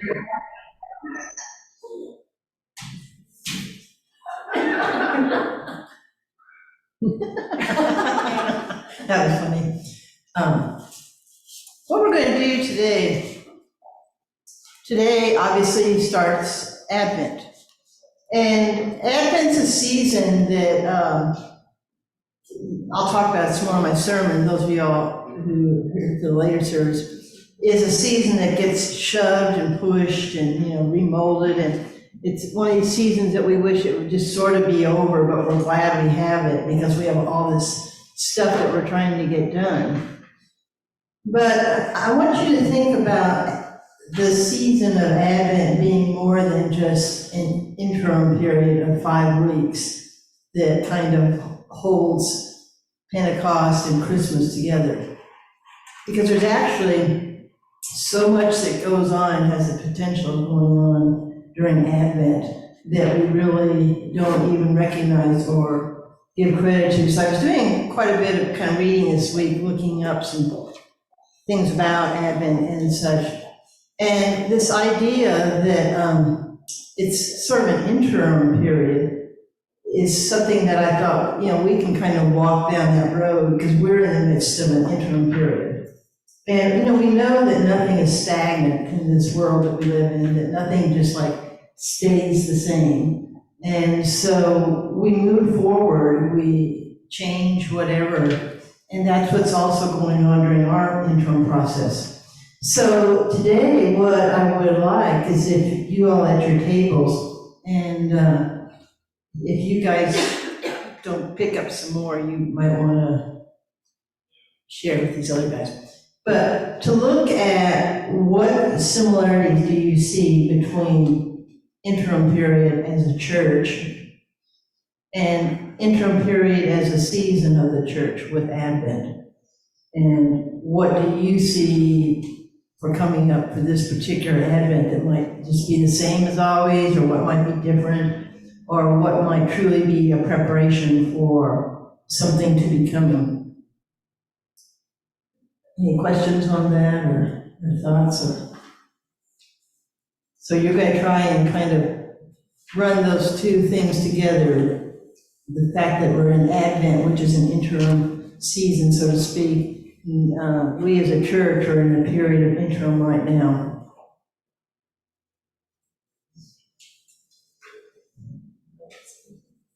That was funny. What we're going to do today obviously starts Advent. And Advent's a season that I'll talk about some more in my sermon, those of y'all who heard the later service, is a season that gets shoved and pushed and, remolded, and it's one of these seasons that we wish it would just sort of be over, but we're glad we have it because we have all this stuff that we're trying to get done. But I want you to think about the season of Advent being more than just an interim period of 5 weeks that kind of holds Pentecost and Christmas together. Because there's actually so much that goes on, has the potential of going on during Advent that we really don't even recognize or give credit to. So I was doing quite a bit of kind of reading this week, looking up some things about Advent and such. And this idea that it's sort of an interim period is something that I thought, we can kind of walk down that road because we're in the midst of an interim period. And, we know that nothing is stagnant in this world that we live in, that nothing just stays the same. And so we move forward, we change whatever, and that's what's also going on during our interim process. So today, what I would like is if you all at your tables, and if you guys don't pick up some more, you might want to share with these other guys. But to look at what similarities do you see between interim period as a church and interim period as a season of the church with Advent? And what do you see for coming up for this particular Advent that might just be the same as always, or what might be different, or what might truly be a preparation for something to be coming? Any questions on that or thoughts? So you're going to try and kind of run those two things together, the fact that we're in Advent, which is an interim season, so to speak. We as a church are in a period of interim right now.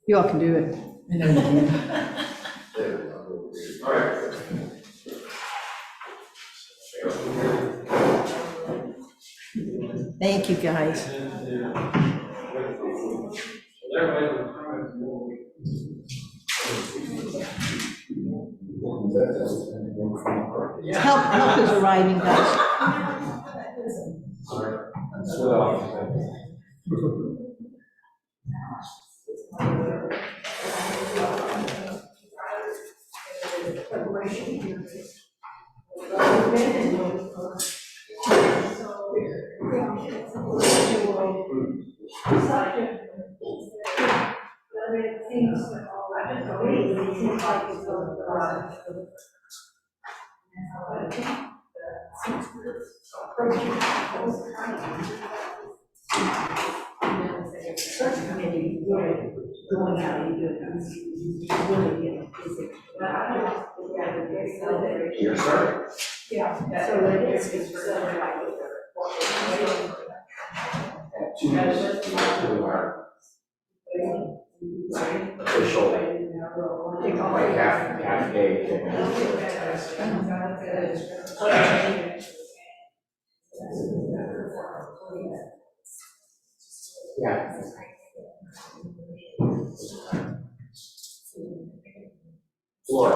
You all can do it. I know you can. All right. Thank you, guys. Help is arriving, guys. You're starting. Official, like half day. Yeah. Floor.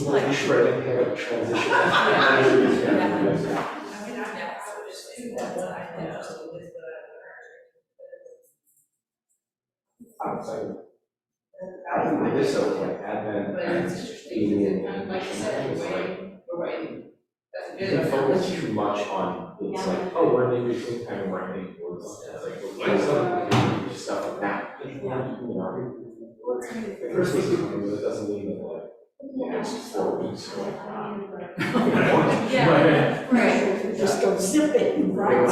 Like shredding hair transition. I think this is like Advent and like we focus too much on it's like, oh, we're in between time and we're heading towards like stuff like that. Christmas is coming, but it doesn't mean that like it's 4 weeks. Yeah, right. Just go zip it. Right.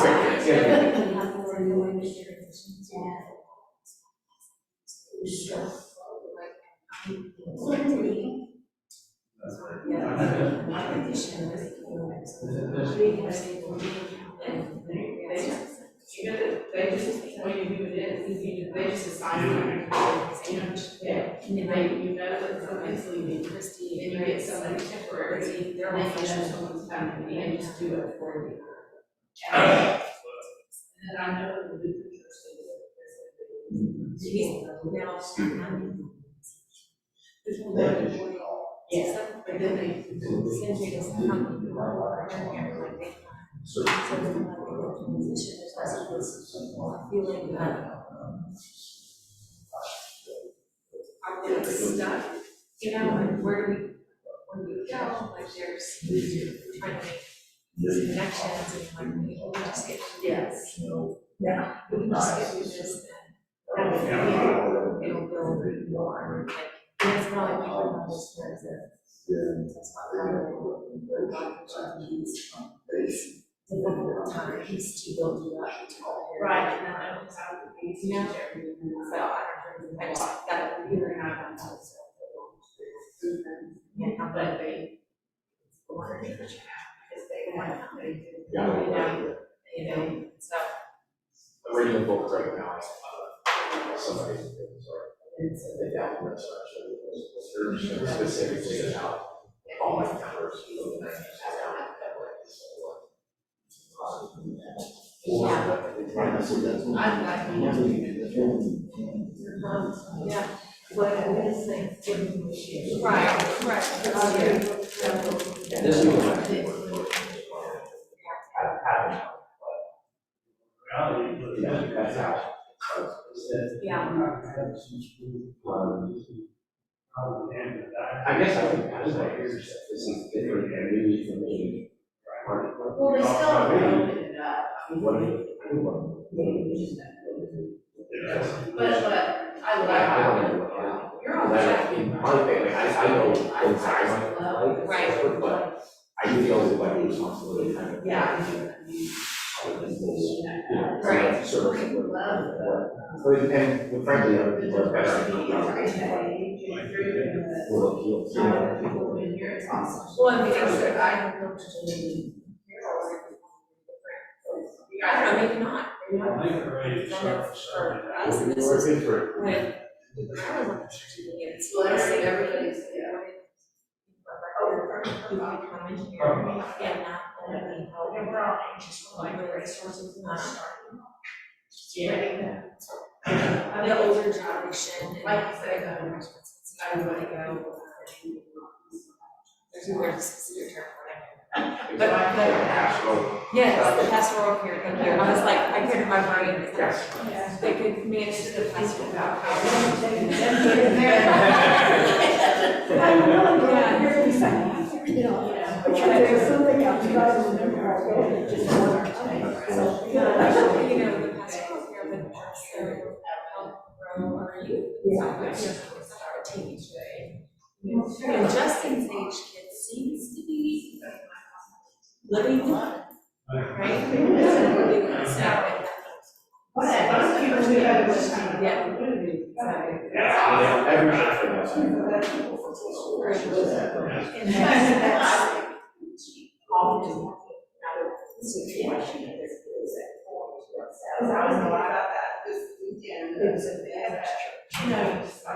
They just assign you, you know that somebody's leaving, Christie, and you get somebody temporary, they're all someone's coming, and you just do it for you. And I know the Lutheran church, yes, but then they. Feeling that I'm getting stuck, you know, like where do we go? Like there's trying to make these connections and like people just get yes. Yeah. We can just get through this and it'll build more. Like it's not like people know this person. It's not really difficult times to build you up. Right, and then I don't have the piece, you know, so I just got to figure out how to and how that they want to because they want you know, so. I'm reading a book right now, somebody, they found resurrection, specifically about all my numbers, Yeah. Yeah. What is it? Right. This is what that's how. Yeah. I guess I think that's what this is different and maybe for me. Well, they still open it up. But I like you're on track. I know inside Right. but I feel like responsibility kind of. Yeah. Right. Sort of. And frankly, other people are better. Will appeal to people. It's awesome. Well, I mean, I have no I don't know, maybe not. For us, this is when I was on the it's like everybody's come in here and not only help resources not starting. The older generation, like you said, I really go. There's a specific term for it. But yes, the pastoral care, thank you. I was like, I could in my brain, they could manage the pastoral about how. You know, but there's something else, you guys remember, just one time. You know, the pastoral care of the church, so help grow our youth. Our teenage day. And Justin's age kid seems to be living fun, right?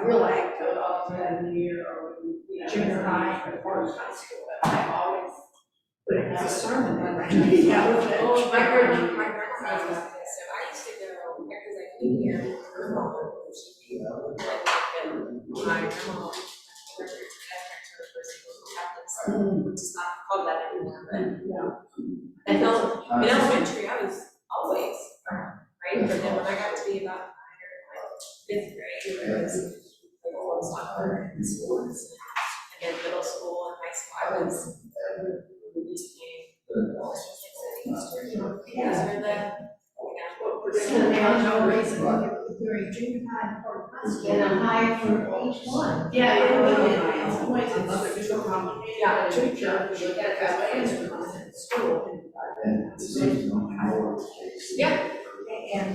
Real active all the year or junior high or high school. I always put a sermon in. Yeah, well, my grandson was so I used to go because I came here with her mom. My grandma, which is not called that anymore, but and in elementary I was always right, but then when I got to be about 5th grade, it was like all soccer and sports, and then middle school and high school I was just being during junior high and for high school. And a high for each one. Yeah, It's always another different complicated. Yeah. Teacher, we got ballet instruments in school. Yeah. And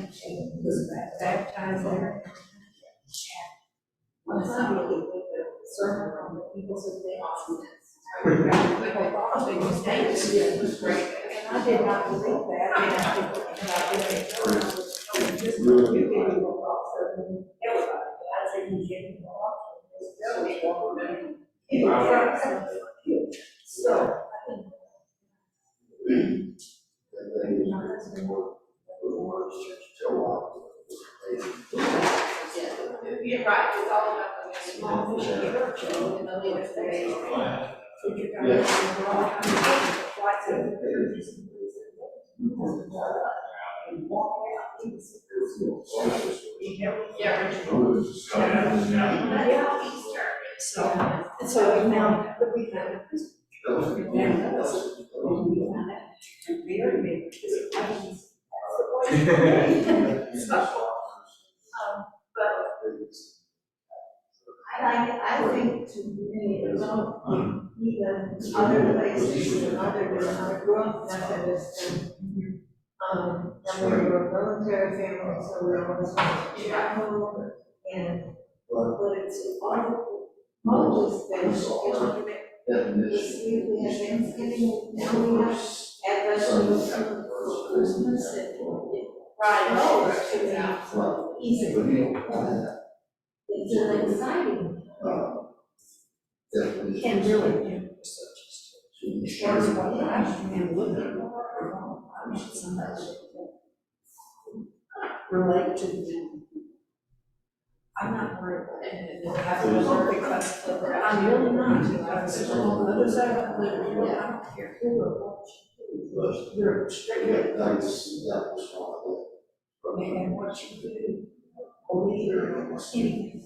was baptized there. One Sunday, we put the sermon on the people's of the it was great. And I did not believe that. And I did it first. Just you get people off serving everybody. I said, you get people off. So, I think. You're right, it's all about the small mission church and the leaders there. So we found I think to me, it's all, even other places, and other growth Methodists, and we were a military family, so we always went to travel, and, but it's always been, this week we have Thanksgiving, now we have Advent for Christmas, and right, easy. It's really exciting. And really, as far as what I am looking for, so much relate to them. I'm not worried about it. I'm really not. Because on the other side of the I don't care who or what you do. You're straight up. And what you do, believe or anything.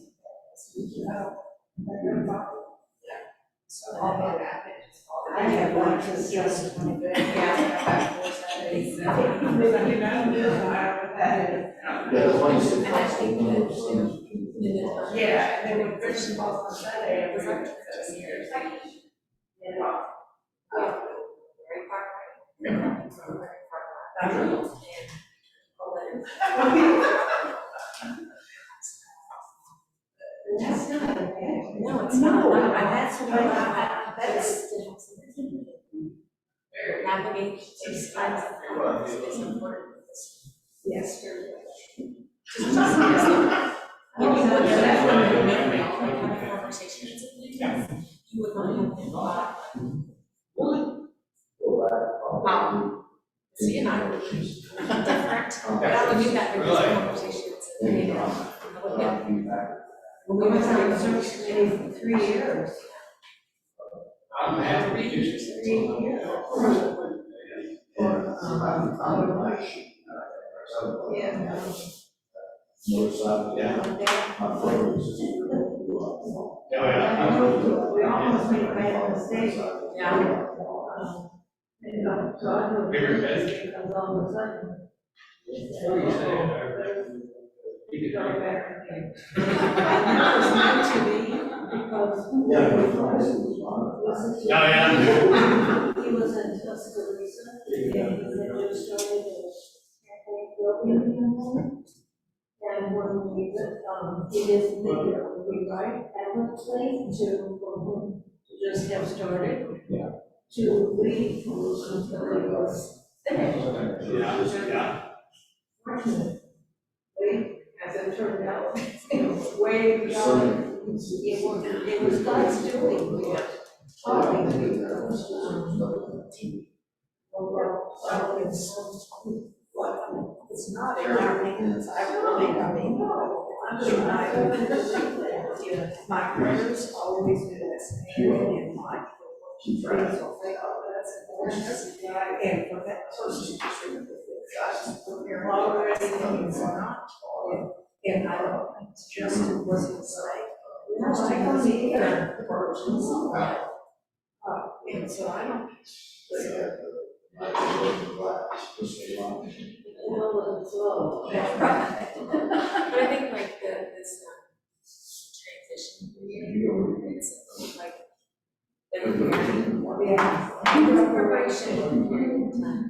So all that I have one to just one good. Yeah. Yeah, and then when Christian falls on Sunday, it was like 7 years. That's not okay. No, it's not. That's what that's Navigate these kinds of problems is important. yes. When you have conversations with them, you would not have been see, and I were different, but when you got these conversations, when we were having service committee for 3 years. 3 years. Yeah. We almost made a bad mistake. Yeah. So I know because all of a sudden. It's meant to be because he was in Tuscaloosa and he just started his campaign program. And when we he didn't think it would be right elegantly for him to just have started. To leave until it was finished. Fortunately, as it turned out, it was way beyond, it was God's doing. It's not in our hands. I mean, my prayers always do this. And my praise will say, oh, that's important. And for that person to remember that God you're already things are not. And I don't think it's just it wasn't like, there's like on the other versions. And so I don't. Well, it's slow. But I think like this transition period, it's like the preparation period of time.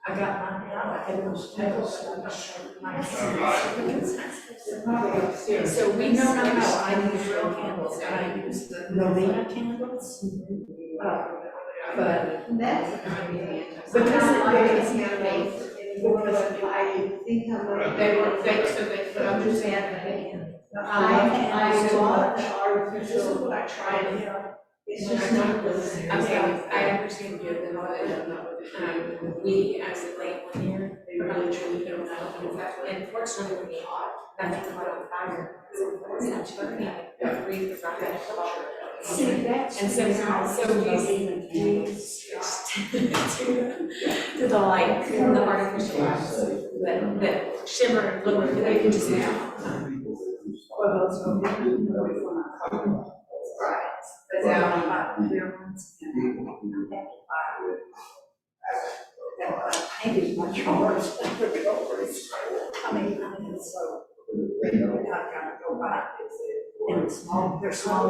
I got mine out, I was so we know now, I use real candles, and I use the Novena candles. But That's because handmade, because I think I'm gonna. they were fake, so they put understand I want the artificial. This is what I tried here. It's just not the same. I'm saying, I understand you, we accidentally one year, we were not sure we don't know. And fortunately, nothing caught on fire. It's burning, the reef was not gonna cover. And so we switched to the light, the artificial lights that shimmer and glimmer, that they can just now. Right. But now, clear ones. I think much harder coming in slow. They're not gonna go by. And it's small, they're small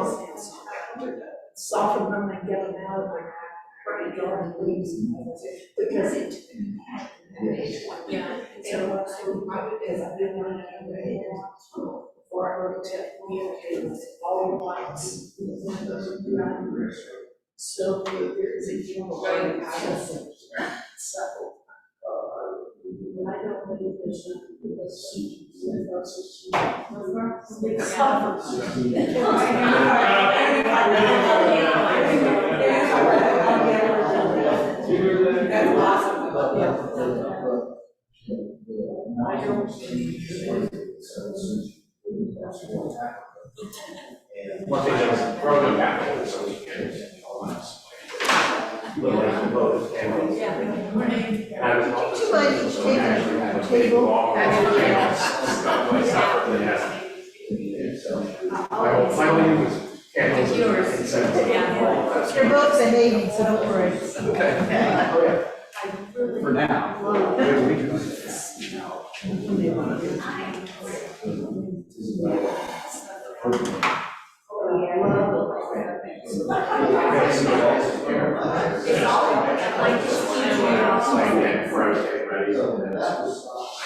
and soften them and get them out of their pretty dark leaves. Because it. Yeah. So as I've been running before I wrote it, we had all the lights. So there's a huge so I don't believe there's a seat. That's awesome. One thing that was thrown back, so we can, look like the boat and. Would you mind each taking a table? My only was candles. It's yours. Yeah. You're both behaving, so don't worry. Okay. Oh, yeah. For now.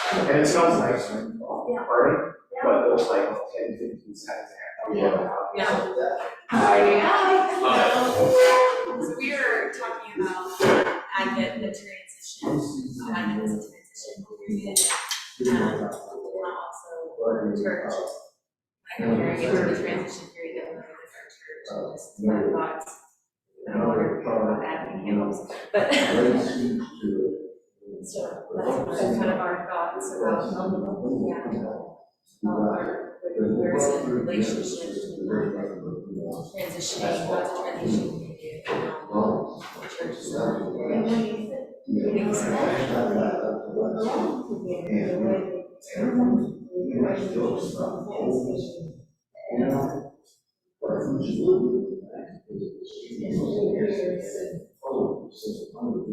And it smells nice, burning, but it was like 10, 15 seconds. Yeah. So we were talking about Advent, the transition, Advent is a transition period, and also church. I'm hearing it for the transition period that we're in our church, just my thoughts. I don't want to talk about Advent candles, but so that's kind of our thoughts about, where's the relationship, transitioning, what's a transition period, the church is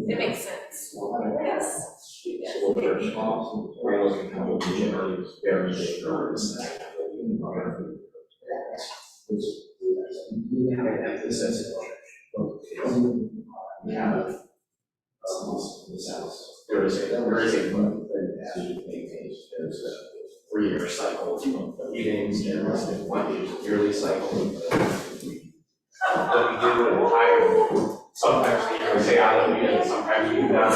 it makes sense. Yes. There is a 3-year cycle of meetings, there's a 1-yearly cycle. But we do an entire, sometimes we say hallelujah, and sometimes we do not.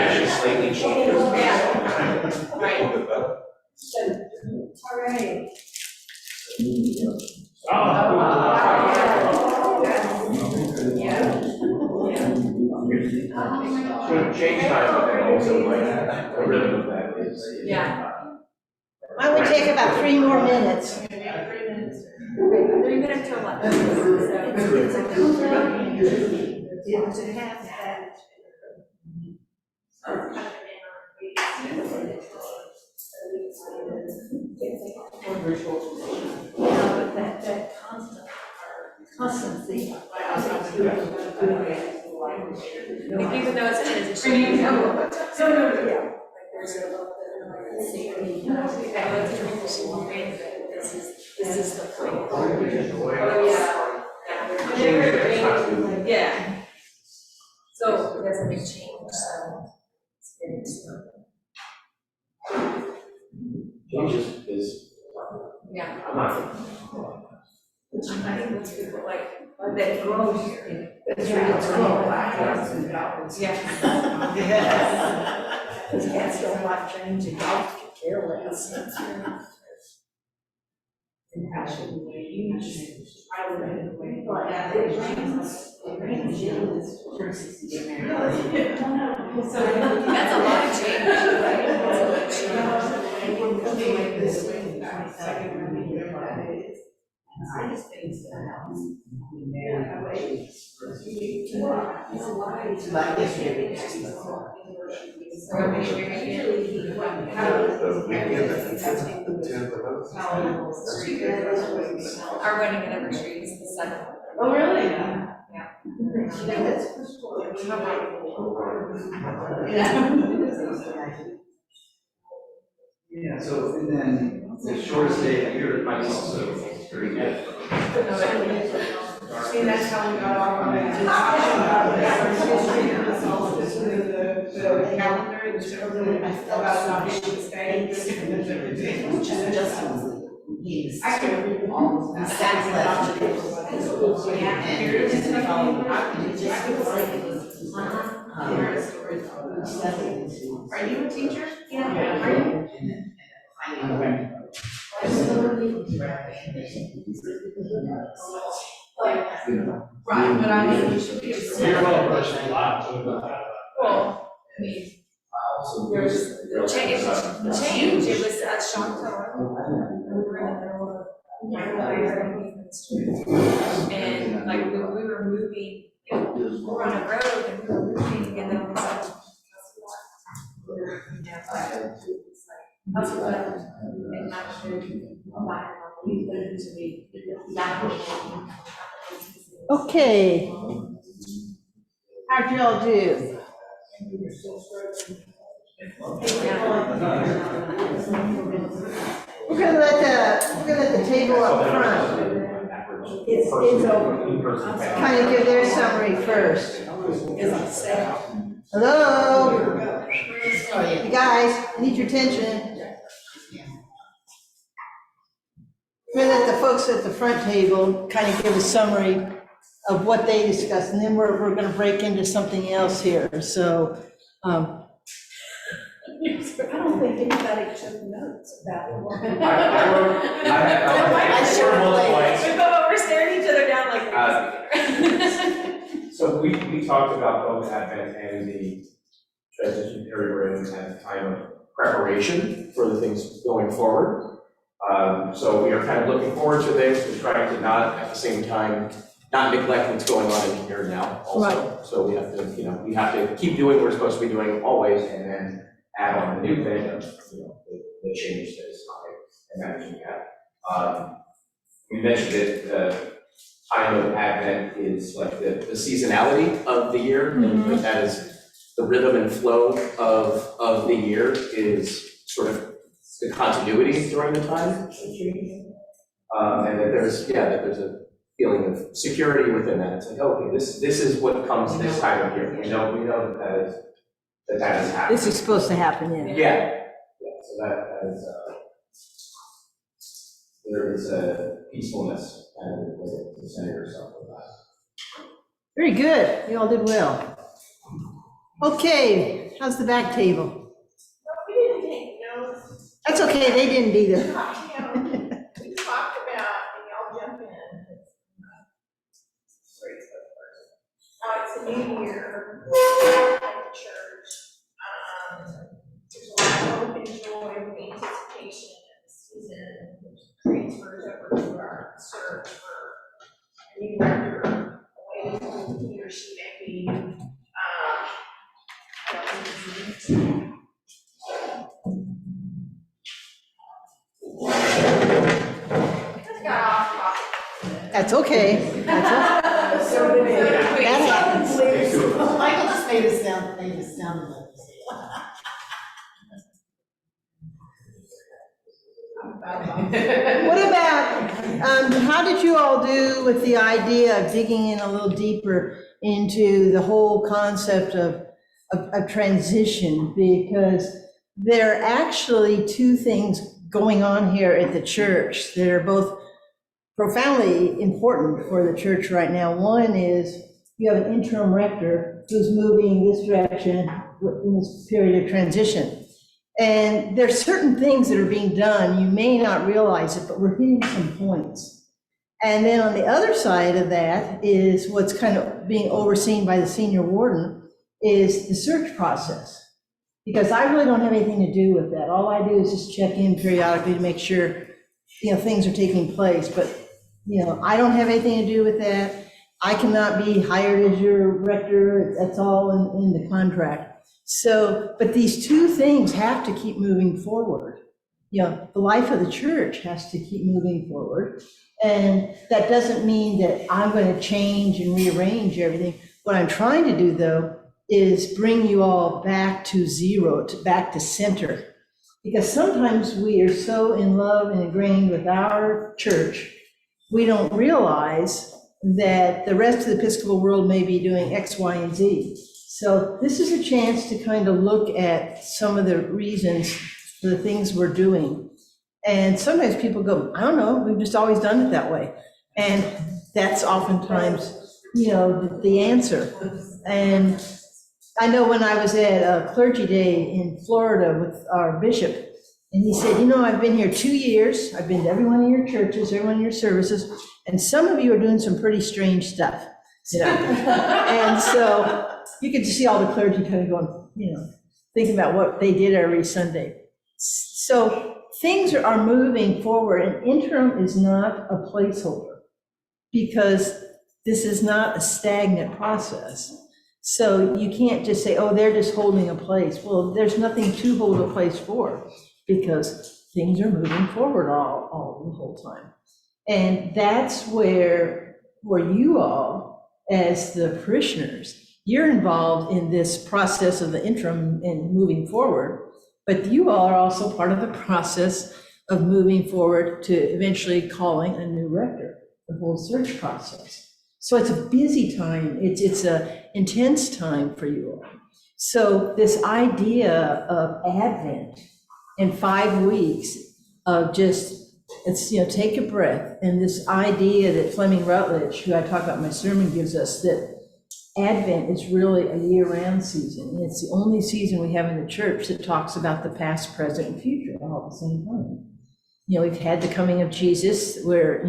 Actually slightly changes. Right. All right. So change time, but also like, the rhythm of that is. Yeah. Why don't we take about 3 more minutes? 3 minutes to 11. To have that. But that constancy. Like, even though it's a transition. No, yeah. This is the point. Oh, yeah. Yeah. So it doesn't make change, so. it's Change is, Yeah. I'm not. I think most people like, that grow here. That's right, it's cool. Yeah. Because cats don't like change and dogs can care less. And actually, That's a lot of change, right? That's a lot of change. I just think so. Our wedding anniversary is the 2nd. Oh, really? Yeah. Yeah, so, and then the shortest day of the year might also very good. See, that's how we got off on it. The calendar, the children, about not being able to stay. I can read all of that. Are you a teacher? Yeah. Are you? Right, but I mean, we should be. You're well versed in a lot, so Well, I mean, there's change, it was at Chantal. We were in the middle of, and like, we were moving, we were on a road and we were moving, and then all of a sudden, Okay. How'd y'all do? We're gonna let the table up front It's over. kind of give their summary first. Hello? You guys, I need your attention. We're gonna let the folks at the front table kind of give a summary of what they discussed, and then we're gonna break into something else here, so. I don't think anybody took notes about it. I sure we go over, staring each other down like. So we talked about both Advent and the transition period we're in as a time of preparation for the things going forward. So we are kind of looking forward to things, but trying to not, at the same time, not neglect what's going on in here now also. Right. So we have to, we have to keep doing what we're supposed to be doing always, and then add on the new thing of, the change that is coming and managing that. We mentioned that the time of Advent is like the seasonality of the year, and that is the rhythm and flow of the year is sort of the continuity during the time. And that there's a feeling of security within that. It's like, okay, this is what comes this time of year. We know that is happening. This is supposed to happen, yeah. Yeah, so that is, there is a peacefulness and a way to center yourself with that. Very good, you all did well. Okay, how's the back table? We didn't take notes. That's okay, they didn't either. We talked about, and y'all jump in. It's a new year at the church. There's a lot of hope and joy and anticipation in the season, which transfers over to our search for a new rector, a way to he or she may be. okay. That's So did it. That happens. Michael just made us sound like this. What about, how did you all do with the idea of digging in a little deeper into the whole concept of transition? Because there are actually two things going on here at the church that are both profoundly important for the church right now. One is you have an interim rector who's moving this direction in this period of transition. And there's certain things that are being done, you may not realize it, but we're hitting some points. And then on the other side of that is what's kind of being overseen by the senior warden is the search process. Because I really don't have anything to do with that. All I do is just check in periodically to make sure, things are taking place. But, I don't have anything to do with that. I cannot be hired as your rector. That's all in the contract. So, but these two things have to keep moving forward. The life of the church has to keep moving forward. And that doesn't mean that I'm going to change and rearrange everything. What I'm trying to do, though, is bring you all back to zero, back to center. Because sometimes we are so in love and ingrained with our church, we don't realize that the rest of the Episcopal world may be doing X, Y, and Z. So this is a chance to kind of look at some of the reasons for the things we're doing. And sometimes people go, I don't know, we've just always done it that way. And that's oftentimes, the answer. And I know when I was at a clergy day in Florida with our bishop, and he said, I've been here 2 years. I've been to every one of your churches, every one of your services, and some of you are doing some pretty strange stuff. And so you could just see all the clergy kind of going, thinking about what they did every Sunday. So things are moving forward, and interim is not a placeholder because this is not a stagnant process. So you can't just say, oh, they're just holding a place. Well, there's nothing to hold a place for because things are moving forward all the whole time. And that's where you all, as the parishioners, you're involved in this process of the interim and moving forward, but you all are also part of the process of moving forward to eventually calling a new rector, the whole search process. So it's a busy time, it's a intense time for you all. So this idea of Advent in 5 weeks of just, take a breath, and this idea that Fleming Rutledge, who I talk about in my sermon, gives us, that Advent is really a year-round season. And it's the only season we have in the church that talks about the past, present, and future all at the same time. We've had the coming of Jesus, we're,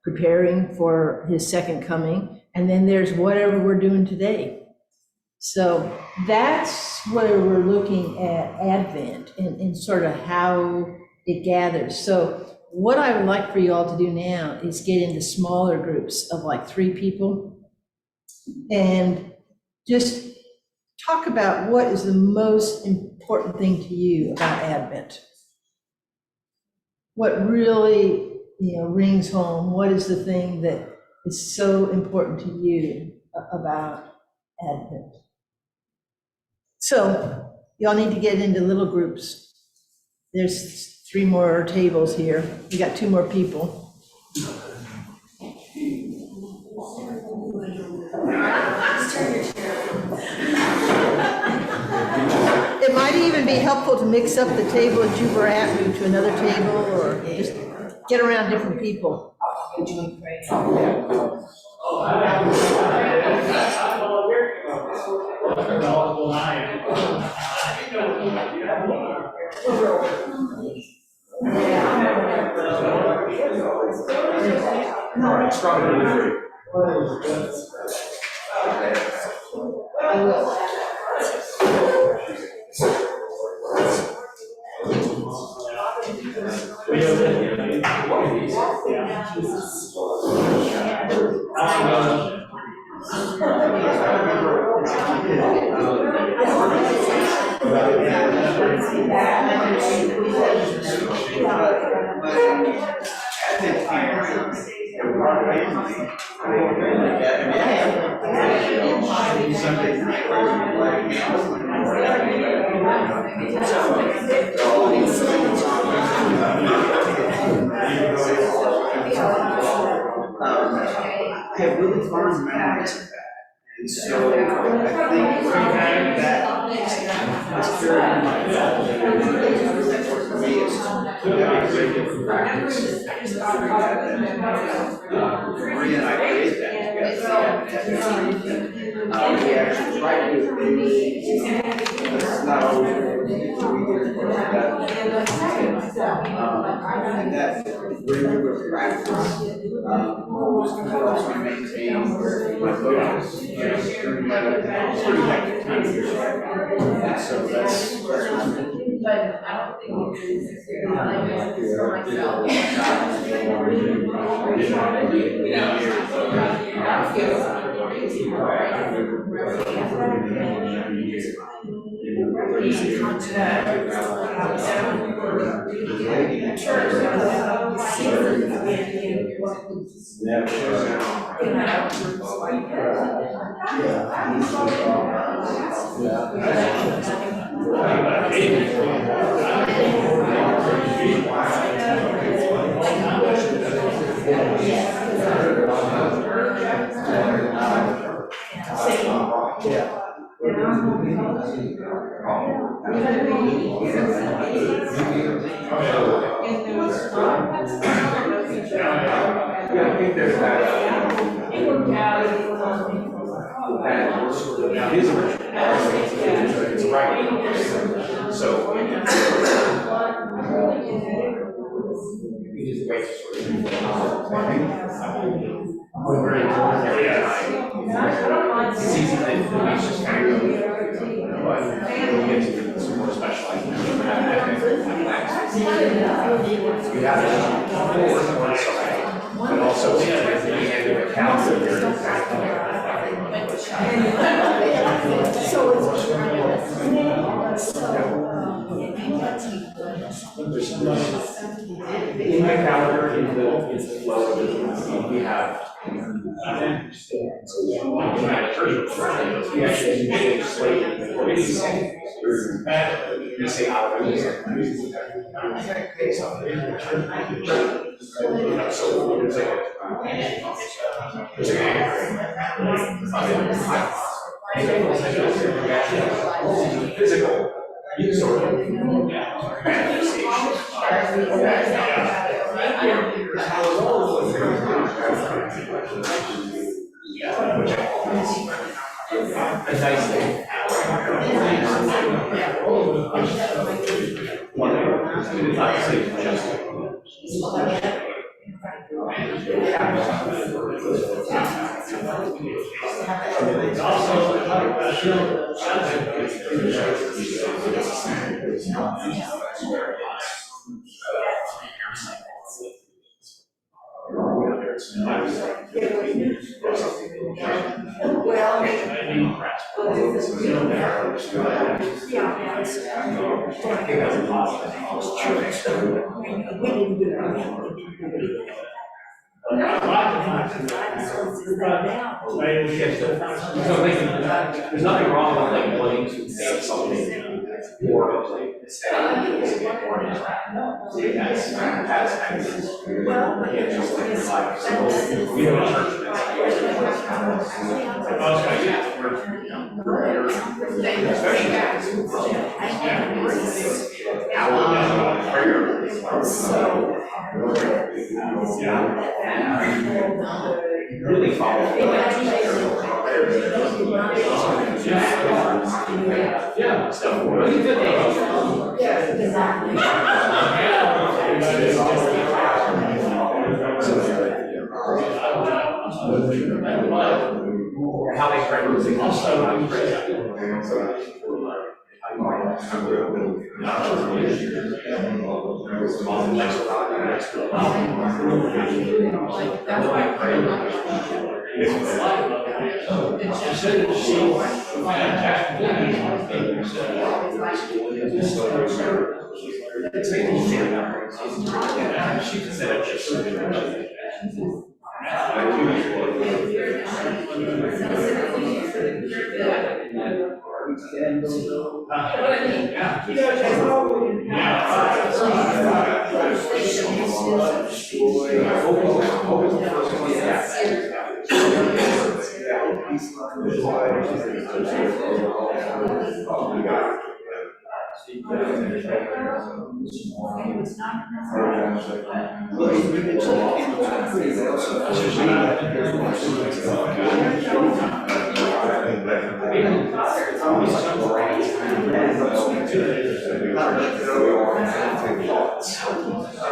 preparing for his second coming, and then there's whatever we're doing today. So that's where we're looking at Advent and sort of how it gathers. So what I would like for you all to do now is get into smaller groups of like 3 people and just talk about what is the most important thing to you about Advent. What really, rings home? What is the thing that is so important to you about Advent? So y'all need to get into little groups. There's 3 more tables here. We got 2 more people. It might even be helpful to mix up the table that you were at, move to another table, or just get around different people. I will. family. Sunday night, like, have really fond memories of that. And so I think that this period of my life, for me, is very different practice. Maria and I created that together. We actually tried to do it. It's not always that. And that really was practice. Was to maintain my focus during my pretty hectic time here. And so that's But I don't think it's for myself. I think there's that. It is original. It's right. So. It is way too short. Very important every time. It's easy that movies just kind of go. But we'll get to some more specialized. You have to forward one side, but also at the end of the calendar, you're in my calendar, in the flow of it, we have we actually manage slate for any say. We say out of it. So there's physical sort of which a nice thing. One not say just. There's nothing wrong with like wanting to say something more like more really follow. Yeah, stuff. Really good. How they try to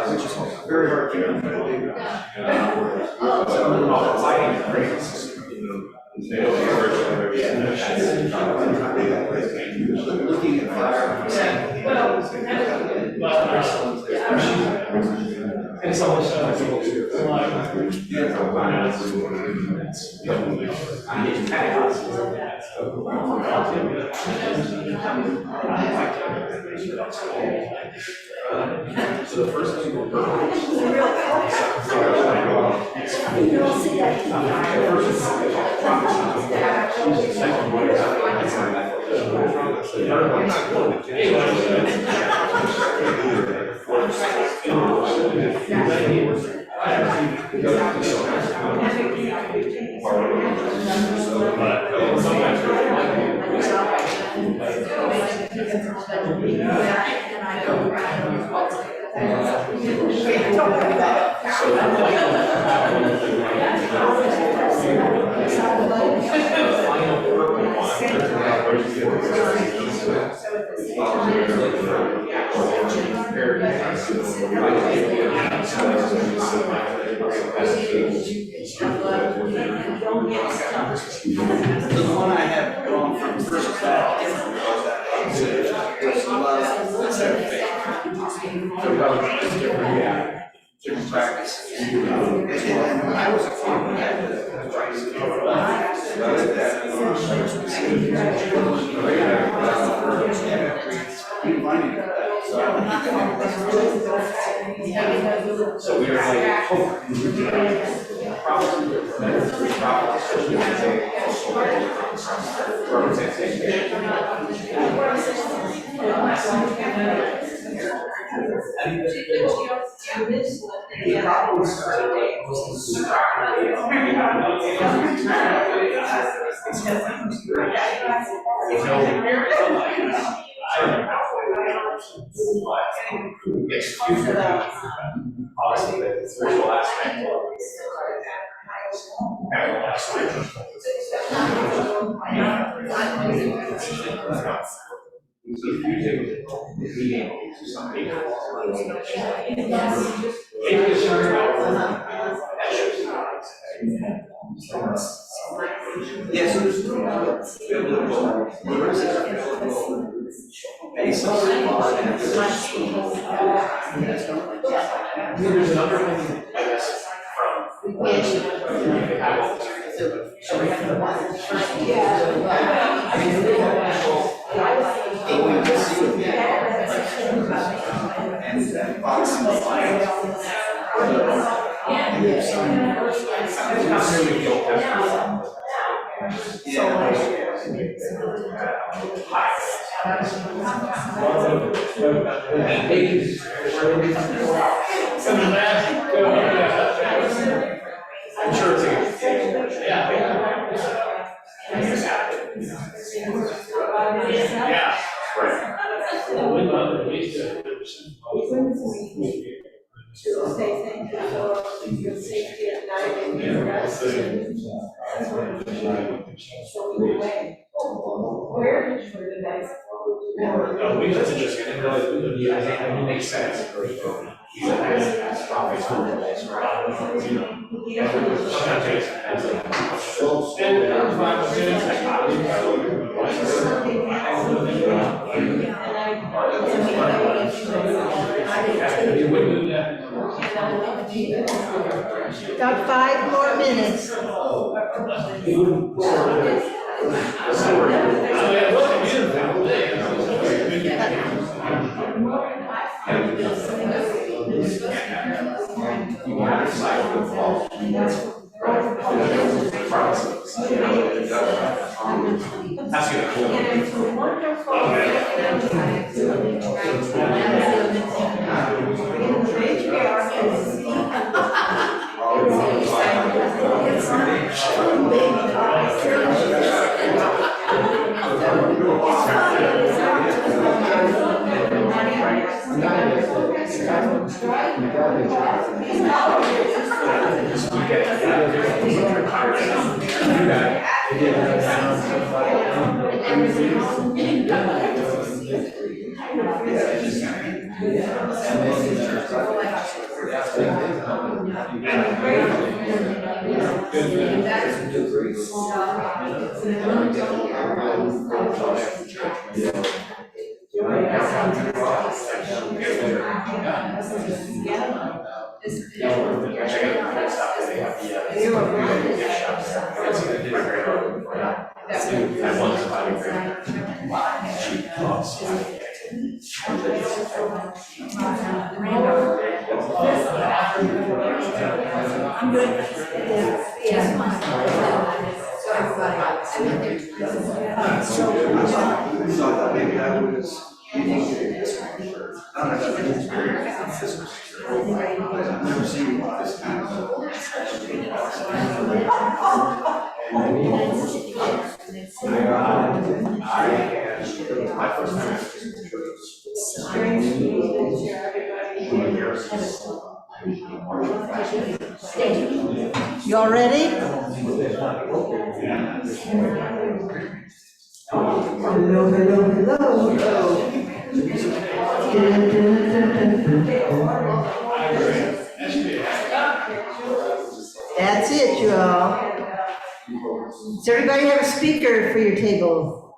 Which is very hard to do. Looking at fire. And so much so the first thing we'll do. The one I have gone from first to last different practices. And when I was a kid, we had to So we are like, excuse me, obviously, the spiritual aspect of yeah, so there's biblical, basis. There's another thing, I guess, from. Going to see and that boxing the fire. And there's some. I'm sure it's yeah. Right. To say thank you for your safety at night and your rest and show you the way. Where did you guys? We just interesting, I didn't really, I think it makes sense. He's a nice prophet. Got 5 more minutes. That's good. And it's a wonderful activity to in the matriarch and see. It's not too big, I'm good. So I thought maybe that was unique. I don't know if that's an experience. I've never seen this kind of. My first time at Y'all ready? Hello, hello, hello. That's it, you all. Does everybody have a speaker for your table?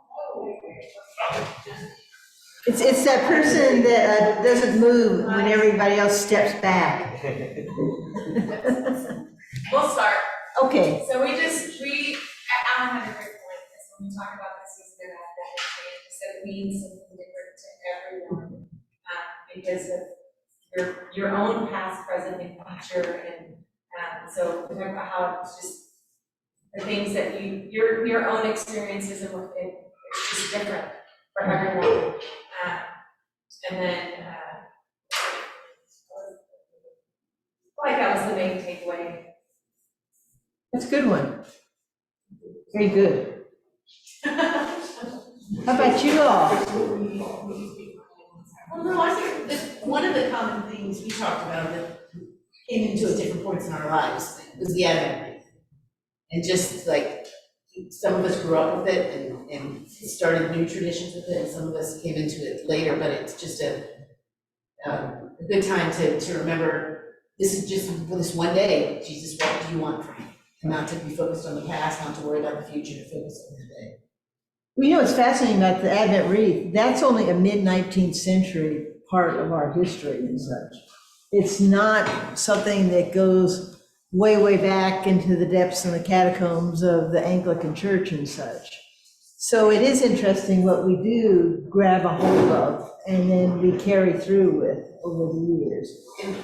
It's that person that doesn't move when everybody else steps back. We'll start. Okay. So Alan had a great point, because when we talk about this season of Advent, it said it means something different to everyone, because of your own past, present, and future, and so we talk about how it's just the things that your own experiences and it's just different for everyone, and then like that was the main takeaway. That's a good one. Very good. How about you all? Well, no, I think that one of the common things we talked about that came into at different points in our lives was the Advent wreath. And just like, some of us grew up with it and started new traditions with it, and some of us came into it later, but it's just a good time to remember, this is just for this one day, Jesus, what do you want from me? Not to be focused on the past, not to worry about the future, to focus on the day. Well, you know what's fascinating about the Advent wreath? That's only a mid-19th century part of our history and such. It's not something that goes way, way back into the depths and the catacombs of the Anglican Church and such. So it is interesting what we do grab a hold of and then we carry through with over the years.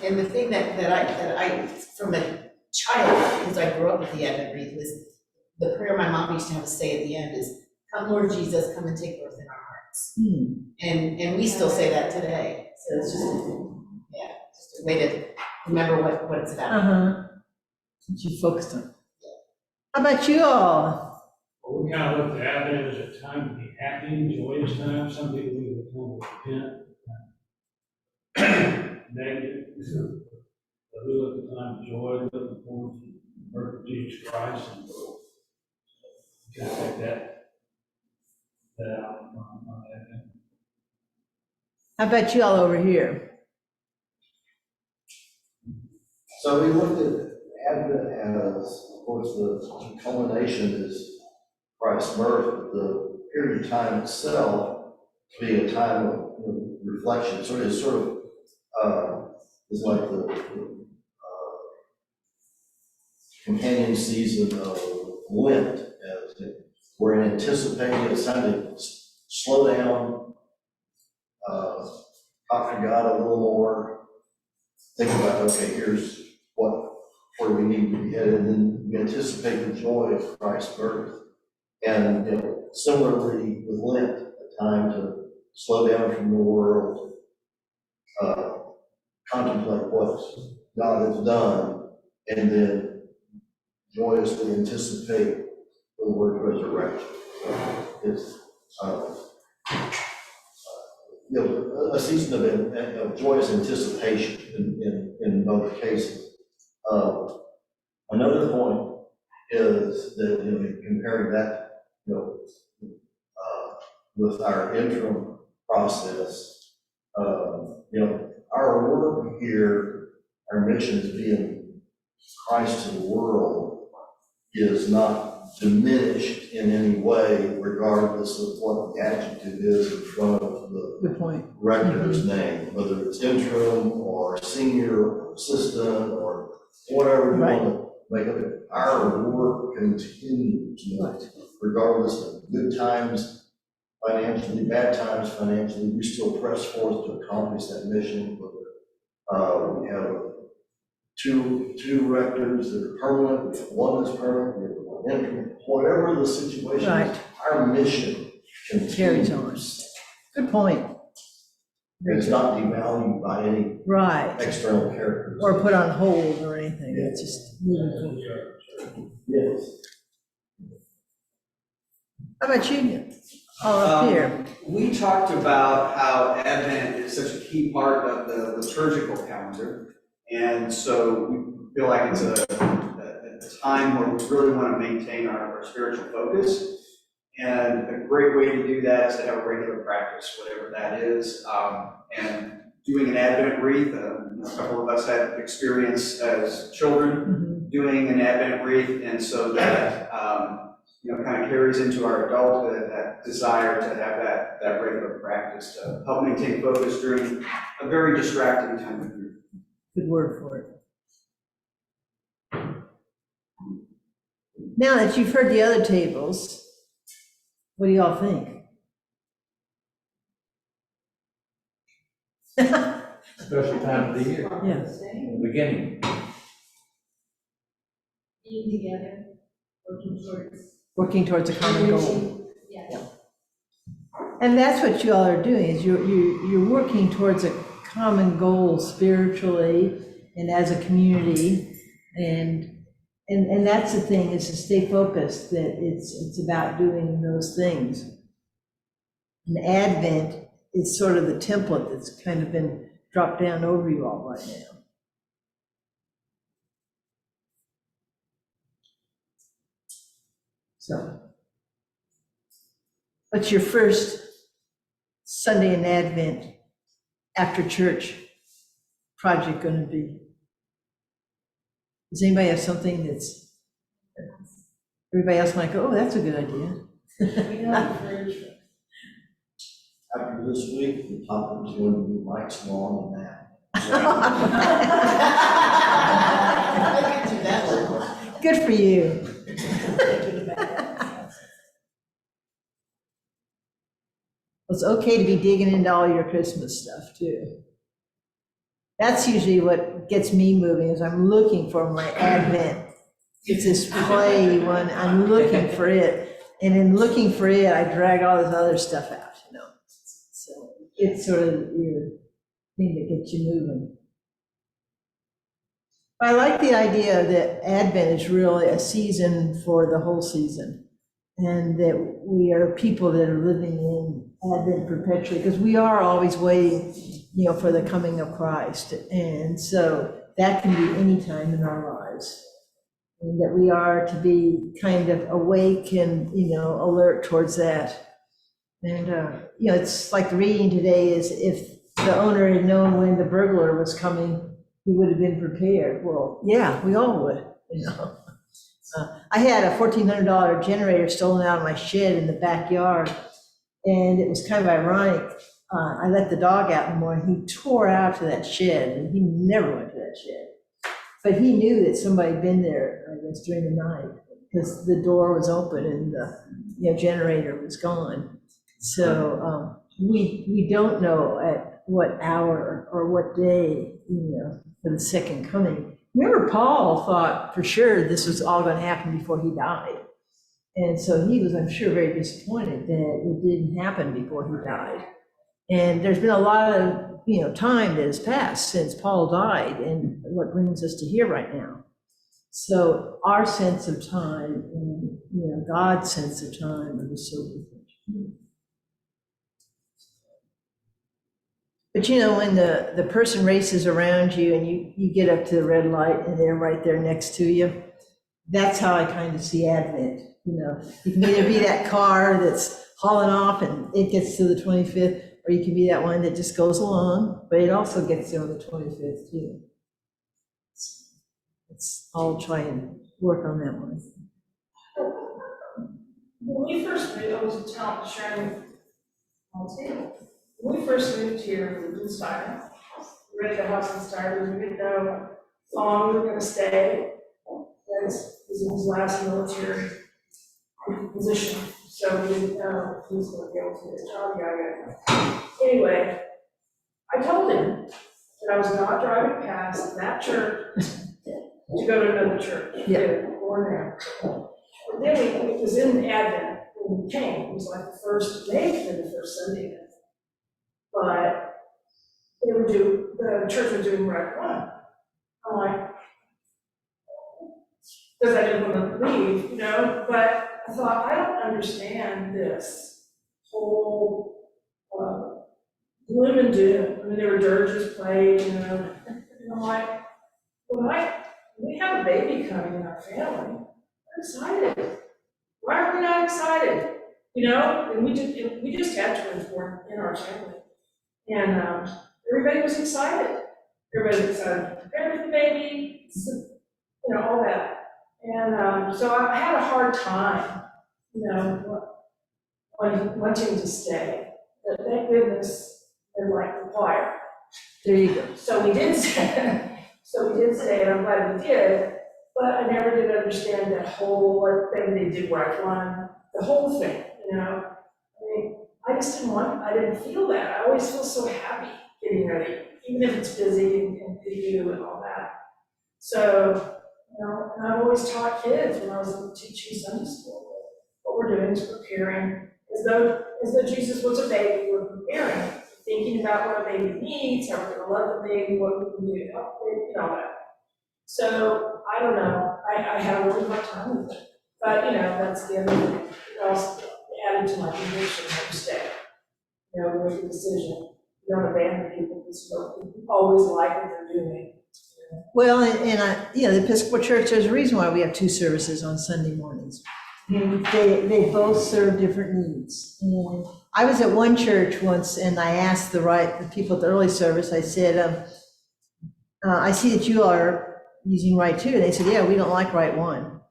And the thing that I, from a child, because I grew up with the Advent wreath, was the prayer my mom used to have us say at the end is, "Come Lord Jesus, come and take birth in our hearts." And we still say that today. So it's just, just a way to remember what it's about. What you focused on. How about you all? Well, we kind of look at Advent as a time to be happy, joyous time. Some people leave it time to repent. Negative. But we look at the time of joy, looking forward to the birth of Jesus Christ, and kind of take that out on Advent. How about you all over here? So we looked at Advent as, of course, the culmination is Christ's birth, but the period of time itself to be a time of reflection. So it is sort of is like the companion season of Lent, as we're anticipating. It's time to slow down, talk to God a little more, think about, okay, here's where we need to be headed, and then we anticipate the joy of Christ's birth. And, similarly with Lent, a time to slow down from the world, contemplate what God has done, and then joyously anticipate the word resurrection. It's, a season of joyous anticipation in both cases. Another point is that, comparing that, with our interim process, our work here, our mission is being Christ to the world, is not diminished in any way, regardless of what the adjective is in front of the Good point. rector's name, whether it's interim or senior or assistant or whatever you want to make of it. Our work continues, regardless of good times financially, bad times financially. We still press forth to accomplish that mission. We have two rectors that are permanent, we have one that's permanent, we have one interim. Whatever the situation is, our mission Carries on. continues. Good point. It's not devalued by any external characters. Or put on hold or anything, it's just moving forward. Yes. How about you? All up here. We talked about how Advent is such a key part of the liturgical calendar. And so we feel like it's a time where we really want to maintain our spiritual focus. And a great way to do that is to have a regular practice, whatever that is. And doing an Advent wreath, a couple of us had experience as children doing an Advent wreath. And so that, kind of carries into our adulthood, that desire to have that regular practice to help maintain focus during a very distracting time of year. Good word for it. Now that you've heard the other tables, what do y'all think? Special time of the year, Yes. beginning. Being together, Working towards a common goal. yeah. And that's what you all are doing, is you're working towards a common goal spiritually and as a community. And that's the thing, is to stay focused, that it's about doing those things. And Advent is sort of the template that's kind of been dropped down over you all right now. So, what's your first Sunday in Advent after church project going to be? Does anybody have something that's, everybody else might go, oh, that's a good idea? After this week, the topic is going to be Mike's lawn and that. I could do that one. Good for you. It's okay to be digging into all your Christmas stuff too. That's usually what gets me moving, is I'm looking for my Advent. It's this play one, I'm looking for it. And in looking for it, I drag all this other stuff out, So it's sort of your thing that gets you moving. I like the idea that Advent is really a season for the whole season, and that we are people that are living in Advent perpetually, because we are always waiting, for the coming of Christ. And so that can be any time in our lives, and that we are to be kind of awake and, alert towards that. And, it's like the reading today is, if the owner had known when the burglar was coming, he would have been prepared. Well, yeah, we all would, I had a $1,400 generator stolen out of my shed in the backyard, and it was kind of ironic. I let the dog out in the morning, he tore out to that shed, and he never went to that shed. But he knew that somebody had been there, I guess, during the night, because the door was open and the generator was gone. So we don't know at what hour or what day, for the second coming. Remember, Paul thought for sure this was all going to happen before he died. And so he was, I'm sure, very disappointed that it didn't happen before he died. And there's been a lot of, time that has passed since Paul died and what brings us to here right now. So our sense of time and, God's sense of time are just so different. But when the person races around you and you get up to the red light and they're right there next to you, that's how I kind of see Advent. You can either be that car that's hauling off and it gets to the 25th, or you can be that one that just goes along, but it also gets there on the 25th too. I'll try and work on that one. When we first moved, I was sharing on table. When we first moved here, we lived in Steiner. We rented a house in Steiner. We didn't know how long we were going to stay. This was his last military position, so we didn't know if he was going to be able to get a job. Yeah. Anyway, I told him that I was not driving past that church to go to another church. Or now. But then it was in Advent when we came. It was like the first, maybe the first Sunday. But the church was doing right one. I'm like, because I didn't want to leave, but I thought, I don't understand this whole gloom and doom. I mean, there were dirges played, and I'm like, we have a baby coming in our family. We're excited. Why are we not excited? And we just had twins born in our family. And everybody was excited. Everybody was excited to prepare for the baby, all that. And so I had a hard time, wanting to stay. But thank goodness, they're like the choir. There you go. So we did stay. And I'm glad we did. But I never did understand that whole thing they did right one, the whole thing, I mean, I didn't feel that. I always feel so happy getting ready, even if it's busy and you and all that. So, and I've always taught kids when I was teaching Sunday school. What we're doing is preparing, as though Jesus was a baby, we're preparing, thinking about what a baby needs, how we're going to love the baby, what we can do to help it, that. So, I don't know, I had a really hard time with it. But, that's the other thing. It also added to my conviction to stay. We make a decision. We don't abandon people because we always like what they're doing. Well, and the Episcopal Church, there's a reason why we have two services on Sunday mornings. They both serve different needs. And I was at one church once and I asked the people at the early service, I said, I see that you are using Rite 2. And they said, yeah, we don't like Rite 1.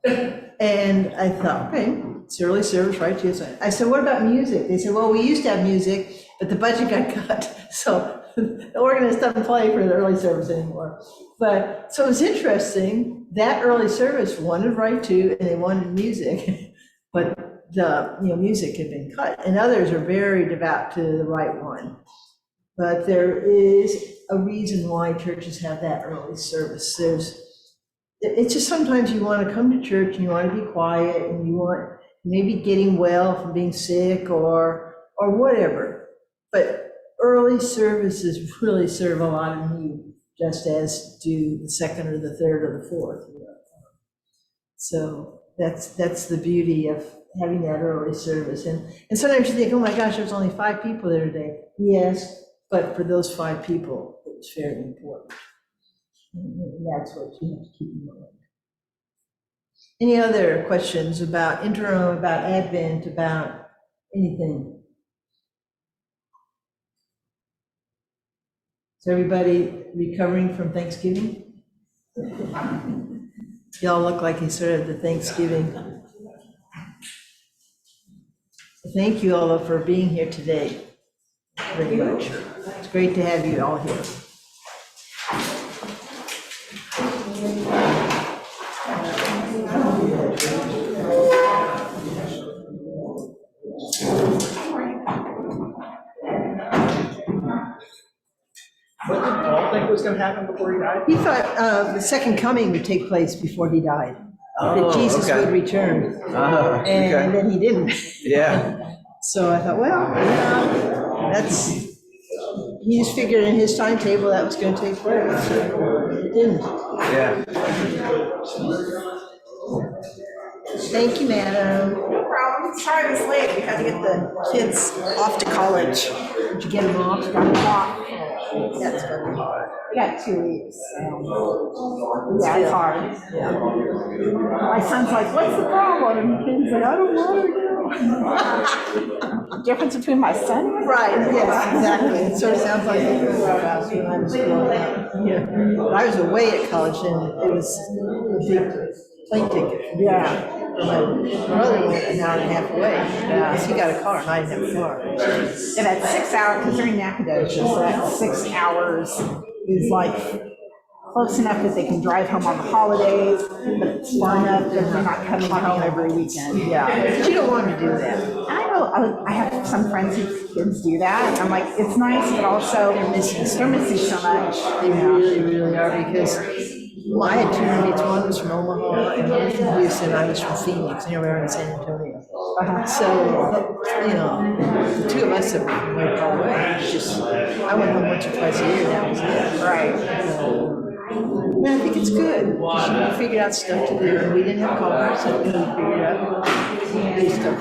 And I thought, okay, it's early service, Rite 2. So I said, what about music? They said, well, we used to have music, but the budget got cut. So the organist doesn't play for the early service anymore. But so it was interesting, that early service wanted Rite 2 and they wanted music, but the music had been cut. And others are very devout to the Rite 1. But there is a reason why churches have that early service. It's just sometimes you want to come to church and you want to be quiet and you want maybe getting well from being sick or whatever. But early services really serve a lot of need, just as do the second or the third or the fourth. So that's the beauty of having that early service. And sometimes you think, oh my gosh, there's only 5 people there today. Yes, but for those 5 people, it's very important. And that's what you have to keep in mind. Any other questions about interim, about Advent, about anything? Is everybody recovering from Thanksgiving? Y'all look like you started the Thanksgiving. Thank you all for being here today, very much. It's great to have you all here. What did Paul think was going to happen before he died? He thought the second coming would take place before he died. that Jesus okay. would return. Okay. And then he didn't. Yeah, So I thought, well, that's, he just figured in his timetable that was gonna take place. It didn't. yeah. Thank you, madam. No problem, sorry I was late, we had to get the kids off to college. Did you get him off? Got them off. That's gonna be hard. We got 2 weeks, so, yeah, it's hard. My son's like, what's the problem? And he's like, I don't want to go. Difference between my son and Right, yes, exactly. It sort of sounds like it was our house when I was growing up. Yeah. But I was away at college and it was a big plane ticket. Yeah. My brother went an hour and a half away, because he got a car and I didn't have a car. And at 6 hours, because they're in Nacogdoches, so that 6 hours is like close enough that they can drive home on the holidays, but it's far enough that they're not coming home every weekend. Yeah, but you don't want to do that. And I know, I have some friends whose kids do that. I'm like, it's nice, but also they're missing so much. They really, really are, because I had two roommates, one was from Omaha and one was from Houston, I was from Phoenix, and here we are in San Antonio. So, you know, the two of us are way far away. It's just, I went home once or twice a year, that was it. Right. And I think it's good, because we figured out stuff to do, and we didn't have cars, so we figured out do stuff.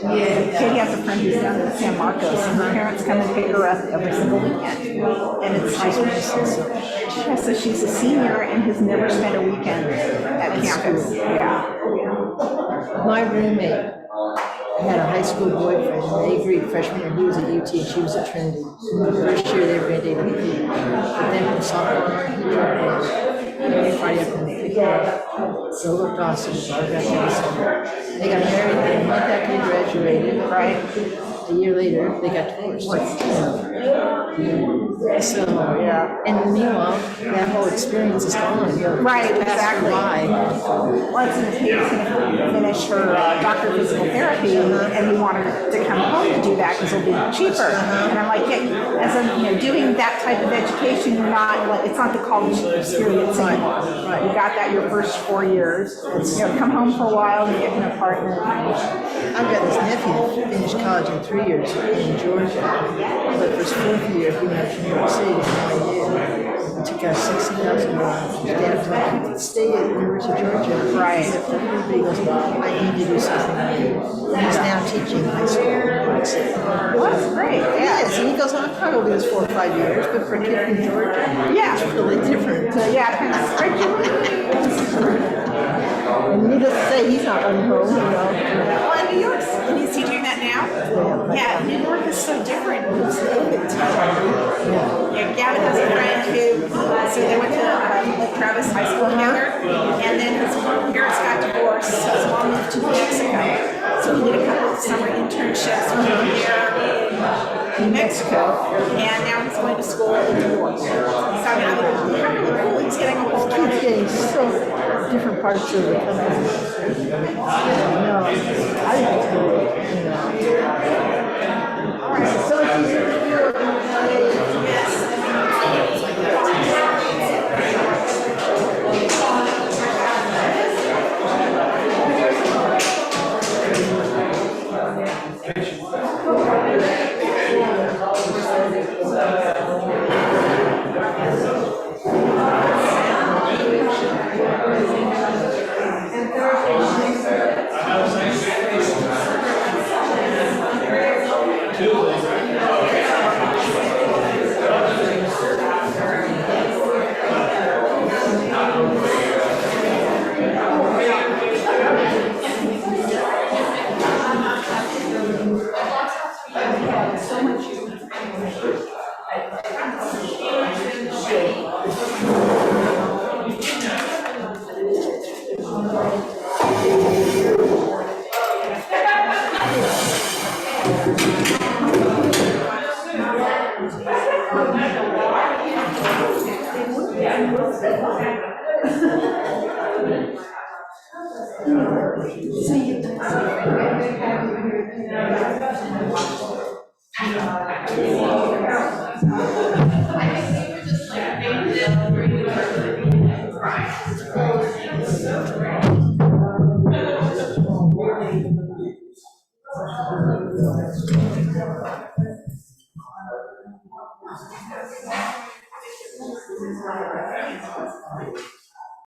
Yeah, Katie has a friend who's down in San Marcos, and her parents come and pick her up every single weekend. And it's like, yeah, so she's a senior and has never spent a weekend at campus. Yeah. My roommate had a high school boyfriend, and they agreed freshman year, he was at UT and she was at Trinity. The first year they were going to date every but then from sophomore, he dropped every Friday afternoon, picked her up. So it looked awesome, so I got to They got married, and a month after he graduated, right? A year later, they got divorced. So, yeah. And meanwhile, that whole experience is gone. Right, exactly. By. Well, it's in Katie's going to finish her doctor of physical therapy, and we want her to come home to do that because it'll be cheaper. And I'm like, yeah, as I'm, doing that type of education, you're not like, it's not the college experience anymore. Right. You got that your first 4 years. Come home for a while and get an apartment. I've got this nephew who finished college in 3 years in Georgia, but for his fourth year, he went up to New York City to NYU. He took out $60,000. His dad was like, you could stay at the University of Georgia. Right. Everybody goes, I need to do something. He's now teaching high school. Well, that's great. Yes, and he goes on probably this 4 or 5 years, but for a kid from Georgia, yeah, it's really different. So yeah, kind of great. And needless to say, he's not running home, Well, in New York, is he doing that now? Yeah, New York is so different. Yeah, Gavin has a friend who, so they went to Travis High School together, and then his parents got divorced, so his mom moved to Mexico. So he did a couple of summer internships when they were there in Mexico, and now he's going to school in New York. So I mean, how really cool, he's getting a whole Kids getting so different parts of the country. No, I think it's good. All right, so if you